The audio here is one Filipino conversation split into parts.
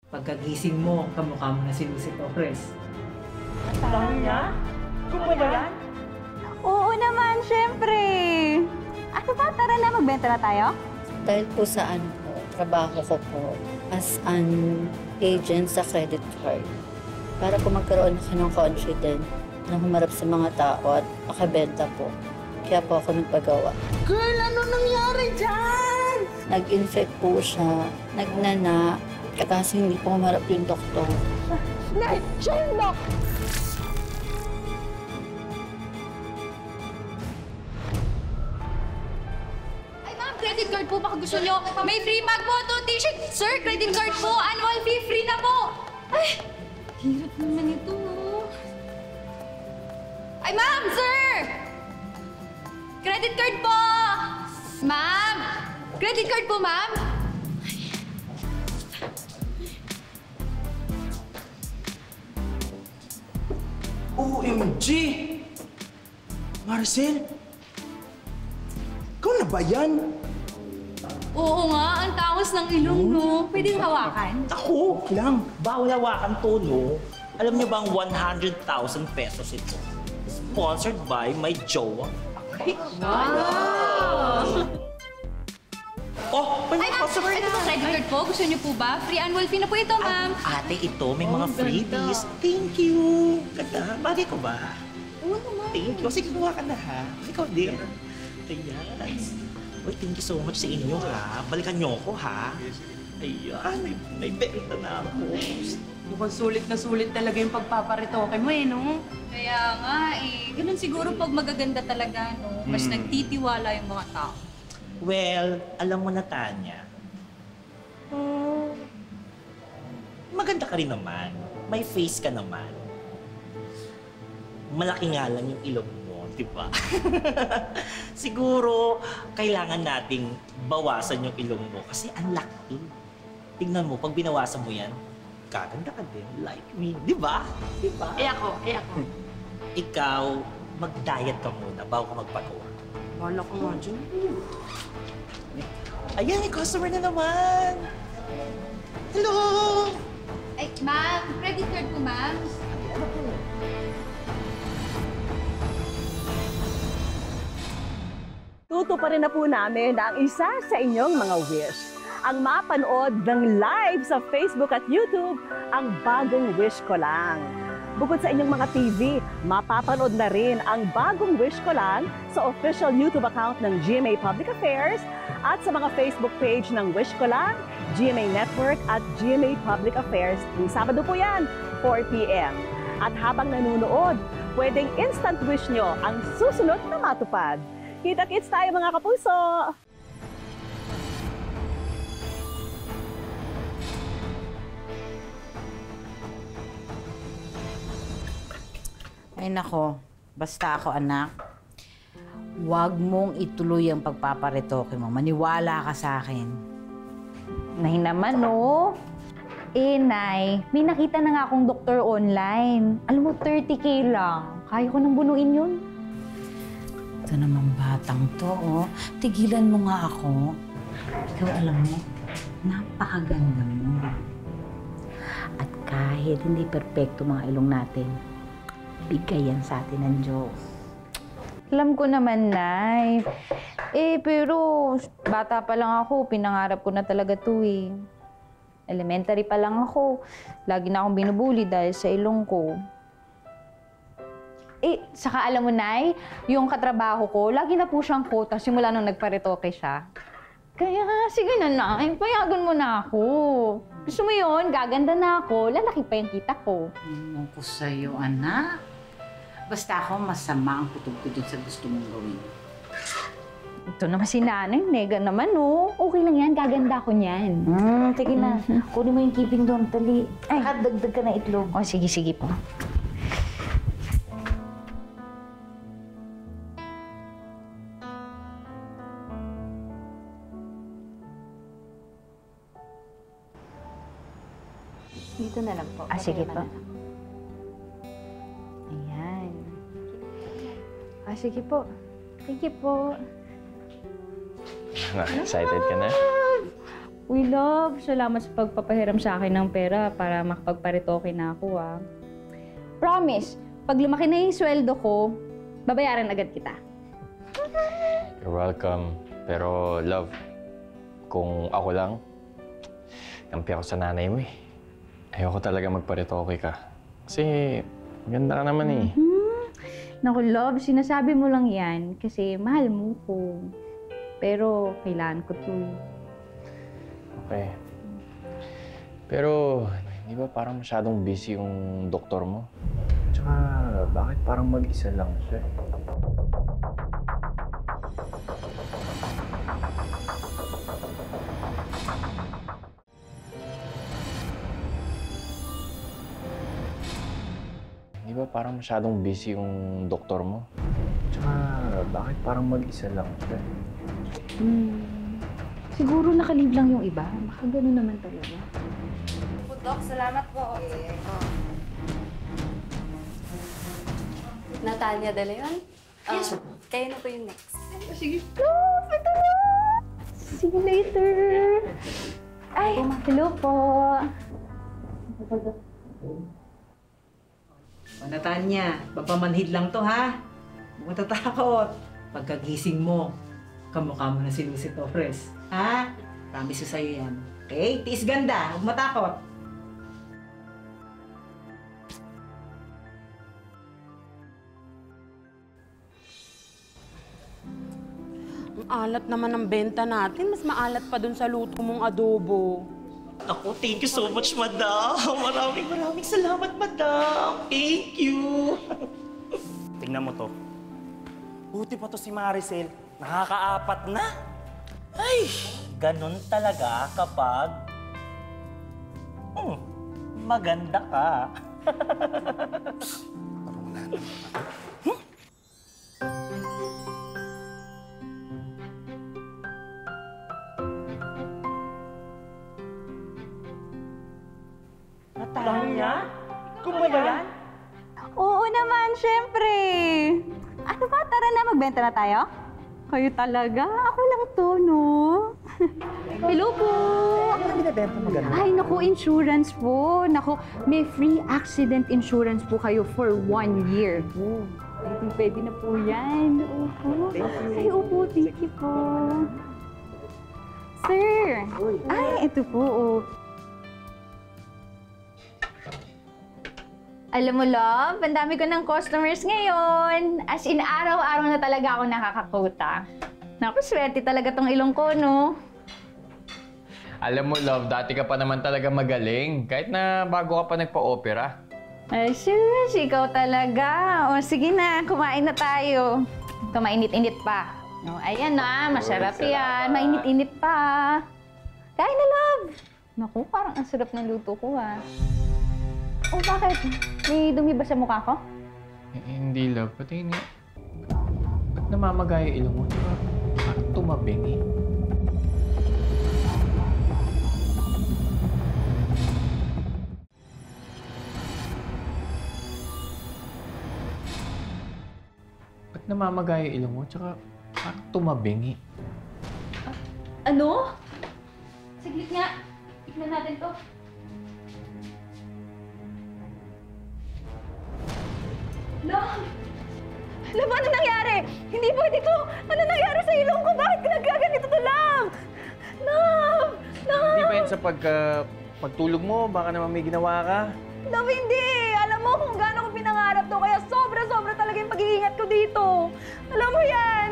Pagkagising mo, kamukha mo na si Lucy Torres. Tanya? Kung ba yan? Oo naman, syempre! Ano ba? Tara na, magbenta na tayo? Dahil po sa trabaho ko po as an agent sa credit card. Para po magkaroon ako ng confidence na humarap sa mga tao at makabenta po. Kaya po ako nagpagawa. Girl, ano nangyari dyan? Nag-infect po siya, nagnana, kasi hindi po humarap yung doktor. Na-chinlock! Ay, ma'am, credit card po baka gusto nyo. May free bag po, 2 t-shirt. Sir, credit card po, annual fee, free na po. Ay, hirap naman ito. Ay, ma'am, sir! Credit card po! Ma'am! Credit card po, ma'am! OMG! Marcel? Ikaw na ba yan? Oo nga, ang tangos ng ilong, no? Pwedeng hawakan? Ako lang. Bawal hawakan to, no? Alam niyo bang 100,000 pesos ito? Sponsored by my jowa. Oh, may Ay, mga ma'am, customer ito na. po, credit card po. Gusto niyo po ba? Free annual fee na po ito, ma'am. Ate, ito, may mga freebies. Thank you. Ganda. Bagay ko ba? Oo naman. Thank you. Sige, kuha ka na, ha? Ikaw din. Ayan. Uy, thank you so much sa inyo, ha? Balikan niyo ako, ha? Ayan, may benta na ako. Mukhang sulit talaga yung pagpaparitoke mo no? Kaya nga eh. Ganun siguro pag magaganda talaga, no? Mas nagtitiwala yung mga tao. Well, alam mo na, Tanya. Maganda ka rin naman. May face ka naman. Malaki nga lang yung ilong mo, di ba? Siguro, kailangan nating bawasan yung ilong mo kasi ang laki. Tingnan mo, pag binawasan mo yan, gaganda ka din, like me, di ba? Di ba? ako. Ikaw, mag-diet ka muna bago ka magpagawa. Bala ko nga dyan. Ayan, may customer na naman! Hello! Ay, ma'am, credit card po, ma'am. Tutuparin na po namin ang isa sa inyong mga wish. Ang mapanood ng live sa Facebook at YouTube, ang bagong wish ko lang. Bukod sa inyong mga TV, mapapanood na rin ang bagong wish ko lang sa official YouTube account ng GMA Public Affairs at sa mga Facebook page ng Wish Ko Lang, GMA Network at GMA Public Affairs. Tuwing Sabado po yan, 4 p.m. At habang nanonood, pwedeng instant wish nyo ang susunod na matupad. Kita-kits tayo mga kapuso! Ay nako, basta ako anak, huwag mong ituloy ang pagpaparitoke mo. Maniwala ka sa akin. Nay naman, no? Eh, Nay, may nakita na nga akong doktor online. Alam mo, 30K lang. Kaya ko nang bunuin yun. Ito namang batang to, oh. Tigilan mo nga ako. Ikaw alam mo, napakaganda mo. At kahit hindi perpekto mga ilong natin, bigay yan sa atin ng Diyos. Alam ko naman, Nay. Eh, pero bata pa lang ako, pinangarap ko na talaga to eh. Elementary pa lang ako, lagi na akong binubuli dahil sa ilong ko. Eh, saka alam mo, Nay, yung katrabaho ko, lagi na po siyang quota simula nung nagparitoke siya. Kaya, sige na, Nay, payagan mo na ako. Gusto mo yun, gaganda na ako, lalaki pa yung kita ko. Ewan ko sa'yo, anak. Basta ako masama ang kutob ko dun sa gusto mong gawin. Ito naman si Nanay, nega naman, oh. Okay lang yan, gaganda ko niyan. Sige na. Kunin mo yung keeping doon, tali. Ay. Dagdag ka na itlog. Oh, sige po. Dito na lang po. Sige po. Ayan. Sige po. Thank you po. Excited ka na? Uy, love, salamat sa pagpapahiram sa akin ng pera para makapagparitoke na ako, ah. Promise, pag lumaki na yung sweldo ko, babayaran agad kita. You're welcome. Pero, love, kung ako lang, kampi ako sa nanay mo eh. Ayoko talaga magparitoke ka. Kasi, ganda ka naman eh. Naku, love, sinasabi mo lang yan kasi mahal mo ko. Pero, kailangan ko to. Okay. Pero, di ba parang masyadong busy yung doktor mo? Tsaka, bakit parang mag-isa lang siya? Di ba parang masyadong busy yung doktor mo? Tsaka, bakit parang mag-isa lang siya? Siguro nakalib lang yung iba. Baka gano'n naman talaga. Dok, salamat po. Natalia De Leon? Yes. Kayo na po yung next. Sige. Love, ito na! See you later! Ay, hello po! Natanya, papamanhid lang to ha. Huwag matatakot. Pagkagising mo, kamukha mo na si Lucy Torres. Ha? Promise ko sa'yo yan. Okay? Tiis ganda. Huwag matakot. Ang alat naman ng benta natin. Mas maalat pa dun sa luto mong adobo. Ako, thank you so much, madam. Maraming salamat, madam. Thank you. Tingnan mo to. Buti pa to si Maricel. Nakakaapat na. Ay, ganun talaga kapag maganda ka. Natanya? Ikaw ba yan? Oo naman, syempre! Ano ba? Tara na, magbenta na tayo? Kayo talaga? Ako lang to, no? Hello po! Ano na binibenta mo ganun? Ay, naku, insurance po. Naku, may free accident insurance po kayo for 1 year. Pwede na po yan. Opo. Ay, opo, thank you po. Sir! Ay, ito po, oh. Alam mo, love, ang dami ko ng customers ngayon. As in, araw-araw na talaga ako nakakakota. Naku, swerte talaga tong ilong ko, no? Alam mo, love, dati ka pa naman talaga magaling. Kahit na bago ka pa nagpa-opera. Ay, sus, ikaw talaga. O, sige na, kumain na tayo. Ito, mainit-init pa. No, ayan na, masarap yan. Mainit-init pa. Kain na, love. Naku, parang ang sarap ng luto ko, ha. Oh, bakit? May dumi ba sa mukha ko? Hindi, love. Pati nga. Ba't namamagay yung ilong mo? Diba? Parang tumabing eh. Ba't namamagay yung ilong mo? Tsaka parang tumabing eh. Ano? Saglit nga. Tignan natin to. Love! Love, ano nangyari? Hindi pwede to! Ano nangyari sa ilong ko? Bakit nagkaganito to, Love? Love! Love! Hindi ba yun sa pagtulog mo? Baka naman may ginawa ka? Love, hindi! Alam mo kung gaano ko pinangarap to, kaya sobra-sobra talaga yung pag-iingat ko dito. Alam mo yan!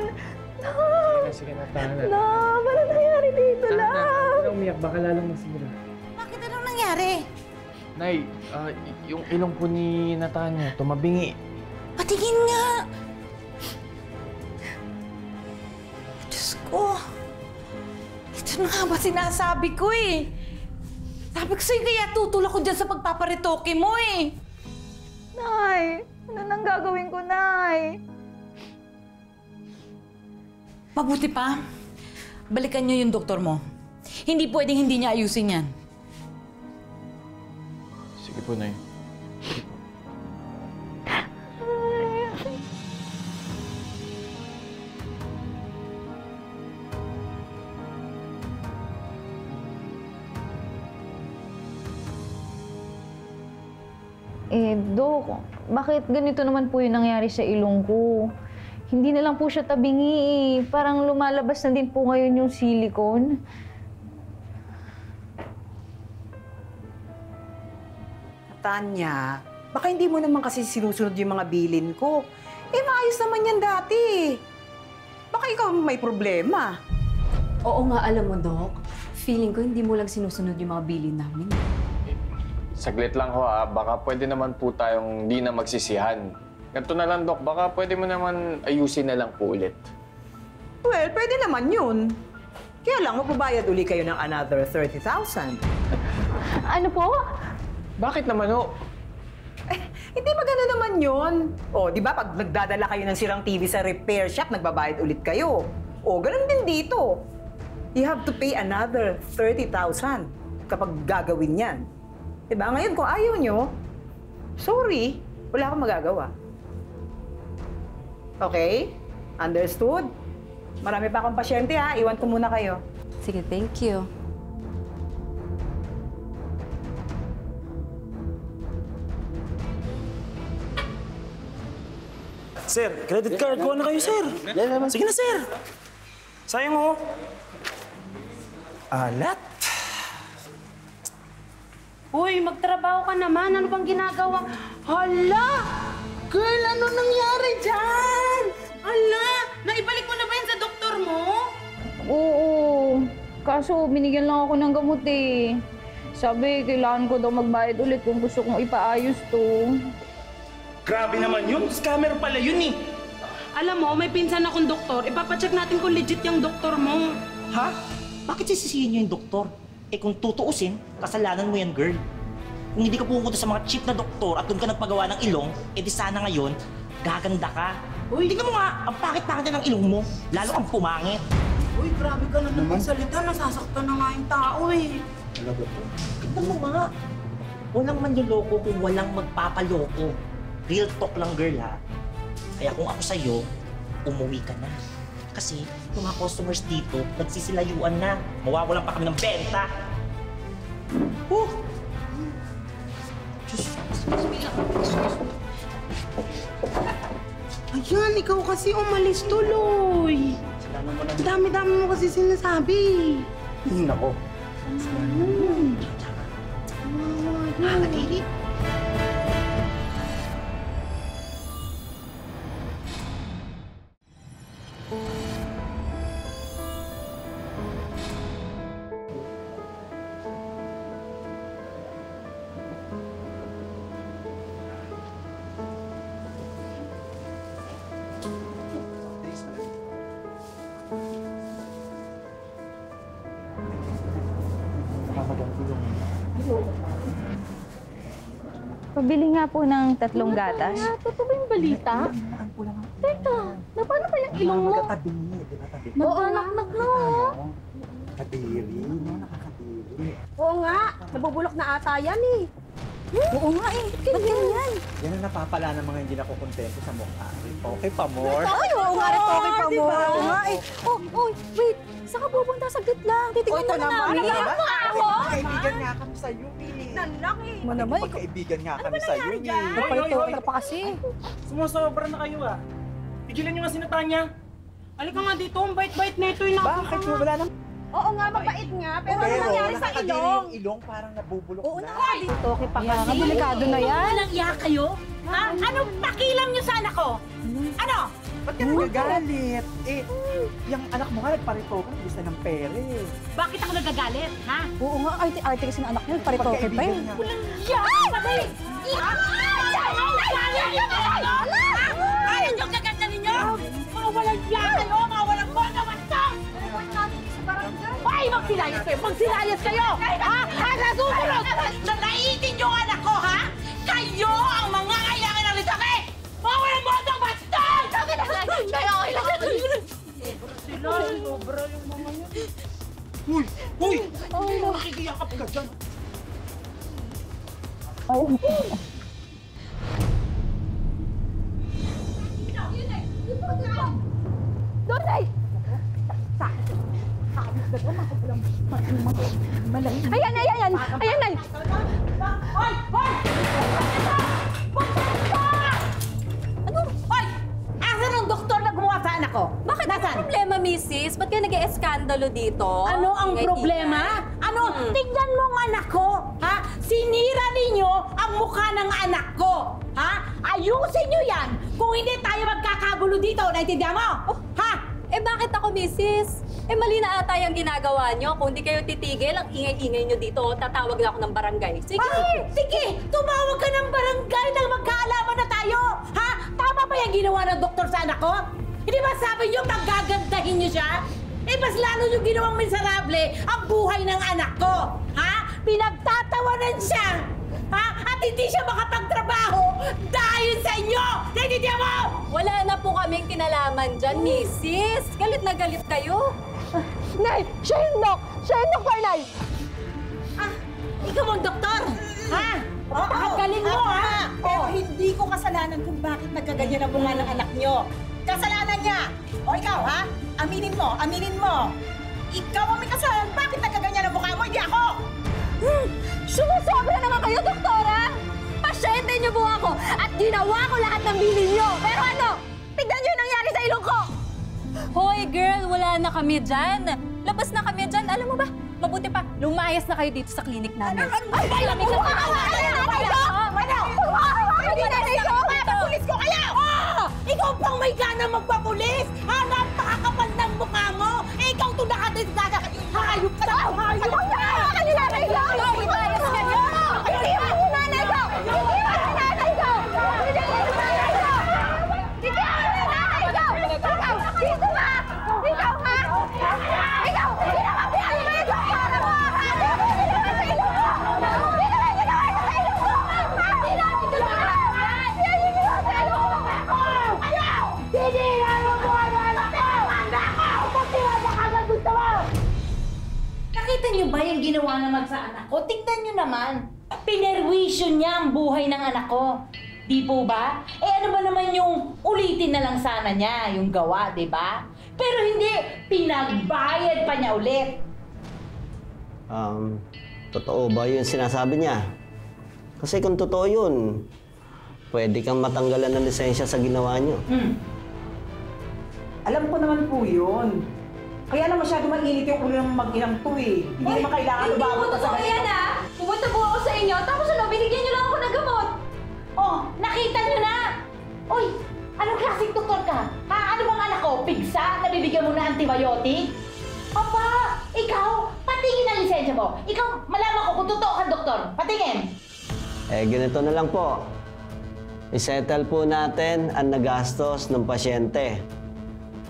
Love! Sige na, tahan na. Love, ano nangyari dito, Tahan na. Love? Huwag na umiyak. Baka lalong masimula. Bakit anong nangyari? Nay, yung ilong po ni Natanya, tumabingi. Patingin nga! Diyos ko! Ito na nga ba sinasabi ko eh? Sabi ko sa'yo kaya tutulak ko dyan sa pagpaparitoke mo eh! Nay, ano nang gagawin ko, Nay? Mabuti pa, balikan niyo yung doktor mo. Hindi pwedeng hindi niya ayusin yan. Sige po, Nay. Dok, bakit ganito naman po yung nangyari sa ilong ko? Hindi na lang po siya tabingi eh. Parang lumalabas na din po ngayon yung silicone. Tanya, baka hindi mo naman kasi sinusunod yung mga bilin ko. Maayos naman yan dati. Baka ikaw may problema. Oo nga, alam mo, Dok. Feeling ko hindi mo lang sinusunod yung mga bilin namin. Saglit lang ho baka pwede naman po tayong di na magsisihan. Ganito na lang, Dok, baka pwede mo naman ayusin na lang po ulit. Well, pwede naman yun. Kaya lang, magbabayad uli kayo ng another 30,000. Ano po? Bakit naman ho? Hindi ba gano'n naman yun? Di ba pag nagdadala kayo ng sirang TV sa repair shop, nagbabayad ulit kayo. Gano'n din dito. You have to pay another 30,000 kapag gagawin yan. Diba? Ngayon, kung ayaw nyo, sorry, wala akong magagawa. Okay? Understood? Marami pa akong pasyente ha. Iwan ko muna kayo. Sige, thank you. Sir, credit card. Kuha na kayo, sir. Sige na, sir. Sayang, oh. Alat. Uy, magtrabaho ka naman. Ano bang ginagawa? Hala! Girl, ano nangyari dyan? Hala! Naibalik mo na ba yan sa doktor mo? Oo. Kaso, binigyan lang ako ng gamot eh. Sabi, kailangan ko daw magbayad ulit kung gusto kong ipaayos to. Grabe naman yun. Scammer pala yun eh. Alam mo, may pinsan akong doktor. Ipapacheck natin kung legit yung doktor mo. Ha? Bakit sisisihin niyo yung doktor? Kung tutuusin, kasalanan mo yan, girl. Kung hindi ka pumunta sa mga cheap na doktor at doon ka nagpagawa ng ilong, di sana ngayon, gaganda ka. Uy, tingnan mo nga, ang pakit-pakit na ng ilong mo. Lalo kang pumangit. Uy, grabe ka naman magsalita. Nasasaktan na nga yung tao eh. Tignan mo nga. Walang manloloko kung walang magpapaloko. Real talk lang, girl, ha? Kaya kung ako sa'yo, umuwi ka na. Kasi yung mga customers dito, nagsisilayuan na. Mawawalan pa kami ng benta. Ayan, ikaw kasi umalis tuloy. Dami-dami mo kasi sinasabi. Nako. Nakakadiri. Pabili nga po ng 3 gatas. Totoo ba yung balita? Teka, na paano kayang ilong mo? Nagdalaknak na, oh. Nakakadiri, no? Nakakadiri. Oo nga, nabubulok na ata yan eh. Oo nga eh. Ba't ganyan? Yan ang napapala ng mga hindi nakukontento sa mukha. Okay pa, more? Ay, oo nga rin, okay pa mo. Diba? Oo nga eh. Oh, wait. Saan ka pupunta? Saglit lang. Titignan mo na namin. Ano ba ako? Kaibigan nga kami sa'yo, eh. Nanlaki. Magkaibigan nga kami sa'yo, eh. Nagpalito pa kasi. Sumusobra na kayo, ah. Pigilan niyo nga si Natanya. Halika nga dito, ang bait-bait na ito yung Bakit mo wala nang... Oo nga, mabait nga. Pero ano nangyari sa nakakadiri ilong? yung ilong, parang nabubulok Oo na. na. Dito, okay pa kasi. Delikado na yan. Walang iya kayo? Ha? Anong pakilam niyo sa anak ko? Ano? Ba't ka nagagalit? Yung anak mo nga nagparitoke, gusto ng pere. Bakit ako nagagalit, ha? Oo nga, arte kasi ng anak niyo. Paritoke pa eh. Walang iya! Patay! Ayaw niyo kaganda ninyo? Mga walang iya kayo! Mga walang bono! Wastong! Ay, magsilayas kayo! Magsilayas kayo! Ha? Sa susunod! Naiitin niyo ang anak ko, ha? Kayo ang mga kailangan ng lisake! Mga walang bono! Bastong! Kaya kailangan Sobra yung mga yan. Uy! Nakikiyakap ka dyan. Donay! Ayan! Ayan, Nay! Hoy! Hoy! iskandalo dito. Ano ang problema? Ano? Tignan mo ang anak ko, ha? Sinira ninyo ang mukha ng anak ko, ha? Ayusin nyo yan kung hindi tayo magkakagulo dito, naintindihan mo? Ha? Eh bakit ako, misis? Eh mali na ata yung ginagawa nyo. Kung di kayo titigil, ang ingay-ingay nyo dito, tatawag na ako ng barangay. Sige. Ay, sige, tumawag ka ng barangay dahil magkaalaman na tayo. Ha? Tama ba yung ginawa ng doktor sa anak ko? Hindi ba sabi nyo magagandahin nyo siya? Eh, mas lalo nyo ginawang miserable ang buhay ng anak ko. Ha? Pinagtatawanan siya. Ha? At hindi siya makapagtrabaho dahil sa inyo! Naintindihan mo? Wala na po kaming kinalaman dyan, misis. Galit na galit kayo. Nay, siya yung doktor, Nay! Ah, ikaw ang doktor! Ha? Ang galing mo, ha? Pero hindi ko kasalanan kung bakit nagkaganyan ang bunga ng anak nyo. Kasalanan niya! O ikaw, ha? Aminin mo! Ikaw ang may kasalanan. Bakit nagkaganyan ang mukha mo? Hindi ako! Sumusobra naman kayo, doktora! Pasyente niyo po ako at ginawa ko lahat ng bilin niyo. Pero ano? Tignan niyo yung nangyari sa ilong ko! Hoy, girl! Wala na kami dyan. Labas na kami dyan. Alam mo ba? Mabuti pa, lumayas na kayo dito sa clinic namin. Ay, nanay ko! Pulis ko kayo! Ikaw pang may gana magpapulis! Ha? Napakakapal ng mukha mo! Ikaw ito nakadisgada! Hayop ka na! Hayop ka na! Lumayas kayo! Hindi mo yung nanay ko! Hindi mo yung nanay ko! Hindi mo yung nanay ko! Hindi mo yung nanay ko! Ikaw! Dito ka! Ikaw ha! Ikaw! Hindi naman pinalo mo yung doktora mo! Hindi naman ginawa sa ilong mo! Hindi naman ginawa sa ilong mo! Hindi naman ginawa! Hindi naman ginawa sa ilong mo! Ayaw! Hindi naman mo ang anak ko! Anak ko! Pagtiwala ka na gusto mo! Nakita niyo ba yung ginawa naman sa anak ko? Tignan niyo naman. Pinerwisyo niya ang buhay ng anak ko. Di po ba? Eh ano ba naman yung ulitin na lang sana niya, yung gawa, di ba? Pero hindi, pinagbayad pa niya ulit. Totoo ba yung sinasabi niya? Kasi kung totoo yun, pwede kang matanggalan ng lisensya sa ginawa niyo. Alam ko naman po yun. Kaya na masyado mainit yung ulo ng mag-inang to eh. Hindi naman kailangan lumabot pa sa ganito. Yan ah! Pumunta po ako sa inyo, tapos ano, binigyan niyo lang ako ng gamot. Oh, nakita niyo na! Uy, anong klaseng doktor ka? Ha? Ano bang anak ko? Pigsa? Nabibigyan mo na antibiotic? Aba, ikaw, patingin ang lisensya mo. Ikaw, malaman ko kung totoo kang doktor. Patingin. Ganito na lang po. I-settle po natin ang nagastos ng pasyente.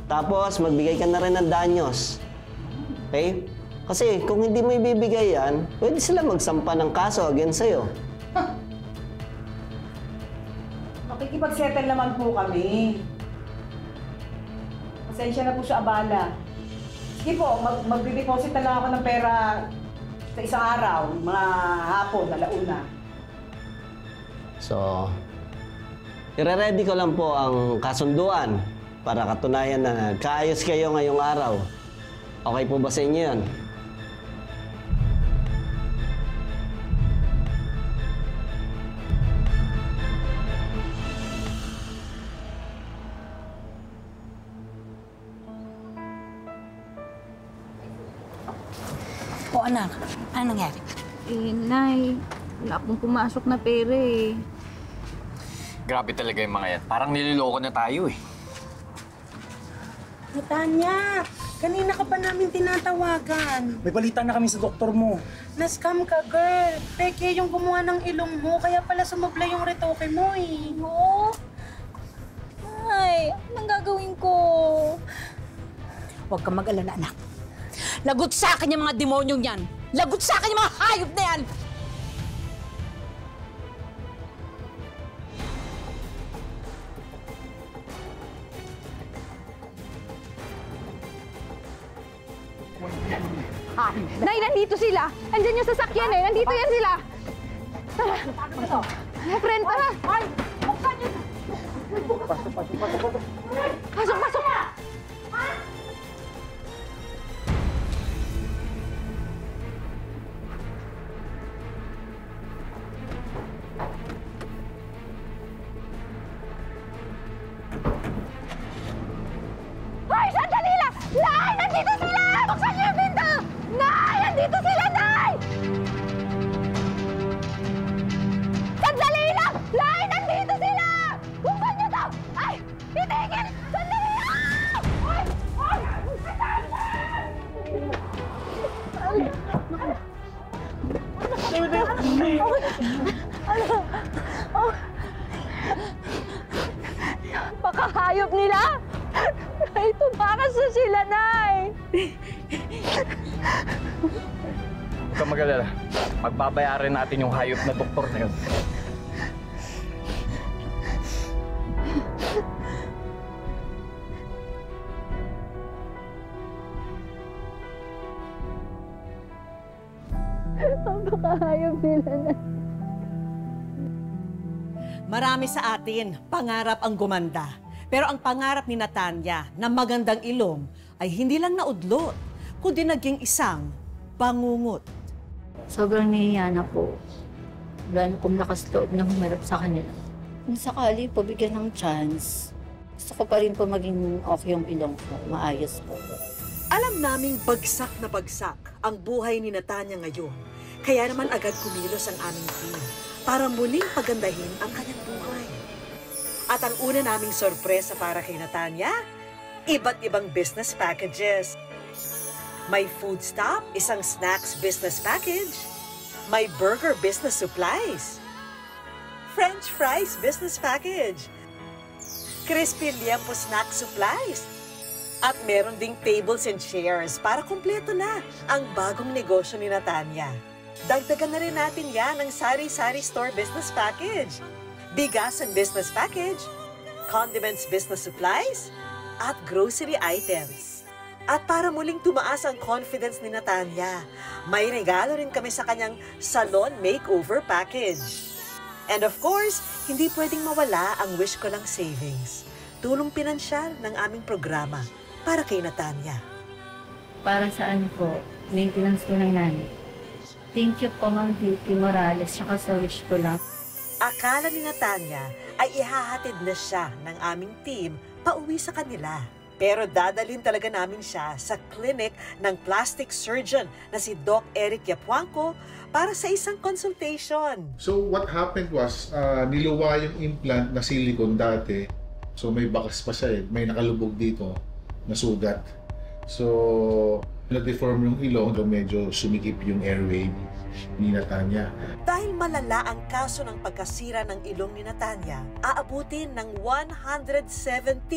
Tapos, magbigay ka na rin ng danyos. Okay? Kasi kung hindi mo ibibigay yan, pwede sila magsampa ng kaso against sa'yo. Makikipag-settle naman po kami. Pasensya na po sa abala. Sige po, magde-deposit na lang ako ng pera sa isang araw, mga hapon, alauna. So, ire-ready ko lang po ang kasunduan para katunayan na nagkaayos kayo ngayong araw. Okay po ba sa inyo yan? O anak, ano nangyari? Nay, wala pong pumasok na pera eh. Grabe talaga yung mga yan. Parang nililoko na tayo eh. Tanya, kanina ka pa namin tinatawagan. May balita na kami sa doktor mo. Na-scam ka, girl. Peke yung gumawa ng ilong mo, kaya pala sumabla yung retoke mo eh. Oo? Ay, anong gagawin ko? Huwag kang mag-alala, anak. Lagot sa akin yung mga demonyong yan! Lagot sa akin yung mga hayop na yan! Nay, nandito sila! Andyan yung sasakyan eh! Nandito yan sila! Tara! Friend, tara! Ay! Buksan niyo! Pasok, pasok! Hoy, sandali lang! Lai, nandito sila! Buksan Pakahayop nila! Ay, tumakas na sila, Nay! Huwag kang mag-alala. Magbabayaran natin yung hayop na doktor na yun. Pakahayop nila, Nay. Marami sa atin, pangarap ang gumanda. Pero ang pangarap ni Natanya na magandang ilong ay hindi lang naudlot, kundi naging isang bangungot. Sobrang nahiya na po. Wala na pong lakas loob na humarap sa kanila. Kung sakali po bigyan ng chance, gusto ko pa rin po maging okay yung ilong ko. Maayos po. Alam naming bagsak na bagsak ang buhay ni Natanya ngayon. Kaya naman agad kumilos ang aming team para muling pagandahin ang kanyang buhay. At ang una naming sorpresa para kay Natanya, iba't ibang business packages. May food stop, isang snacks business package. May burger business supplies. French fries business package. Crispy liempo snack supplies. At meron ding tables and chairs para kumpleto na ang bagong negosyo ni Natanya. Dagdagan na rin natin yan ang sari-sari store business package, bigasan business package, condiments business supplies, at grocery items. At para muling tumaas ang confidence ni Natanya, may regalo rin kami sa kanyang salon makeover package. And of course, hindi pwedeng mawala ang Wish Ko Lang Savings, tulong pinansyal ng aming programa para kay Natanya. Para sa ano po, maintenance ko ng nanay. Thank you po, Ma'am Vicky Morales, saka sa Wish Ko Lang. Akala ni Natanya ay ihahatid na siya ng aming team pauwi sa kanila. Pero dadalhin talaga namin siya sa clinic ng plastic surgeon na si Doc Eric Yapuanco para sa isang consultation. So what happened was, niluwa yung implant na silicone dati. So may bakas pa siya may nakalubog dito na sugat. So na-deform yung ilong, medyo sumikip yung airway ni Natanya. Dahil malala ang kaso ng pagkasira ng ilong ni Natanya, aabutin ng 170,000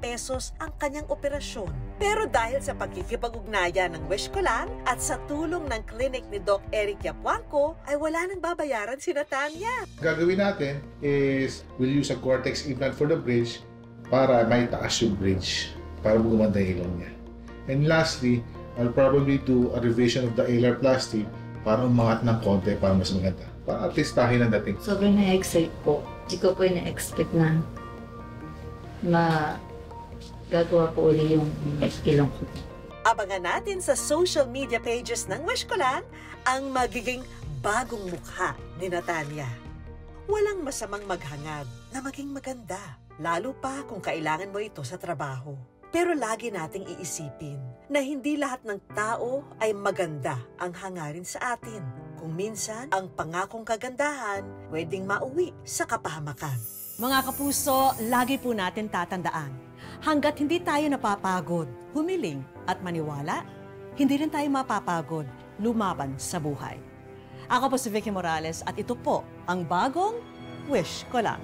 pesos ang kanyang operasyon. Pero dahil sa pagkikipag-ugnayan ng Wish Ko Lang at sa tulong ng clinic ni Doc Eric Yapuanco, ay wala nang babayaran si Natanya. Gagawin natin is we'll use a Cortex implant for the bridge para may taas yung bridge para gumanda yung ilong niya. And lastly, I'll probably do a revision of the alar plastic para umangat ng konti para mas maganda. Para at least tahin ang dating. Sobrang na-excite po. Hindi ko po na-expect na magagawa po uli yung ilong ko. Abangan natin sa social media pages ng Wish Ko Lang ang magiging bagong mukha ni Natanya. Walang masamang maghangad na maging maganda, lalo pa kung kailangan mo ito sa trabaho. Pero lagi nating iisipin na hindi lahat ng tao ay maganda ang hangarin sa atin. Kung minsan, ang pangakong kagandahan pwedeng mauwi sa kapahamakan. Mga kapuso, lagi po natin tatandaan, hanggat hindi tayo napapagod, humiling at maniwala, hindi rin tayo mapapagod lumaban sa buhay. Ako po si Vicky Morales at ito po ang bagong Wish Ko Lang.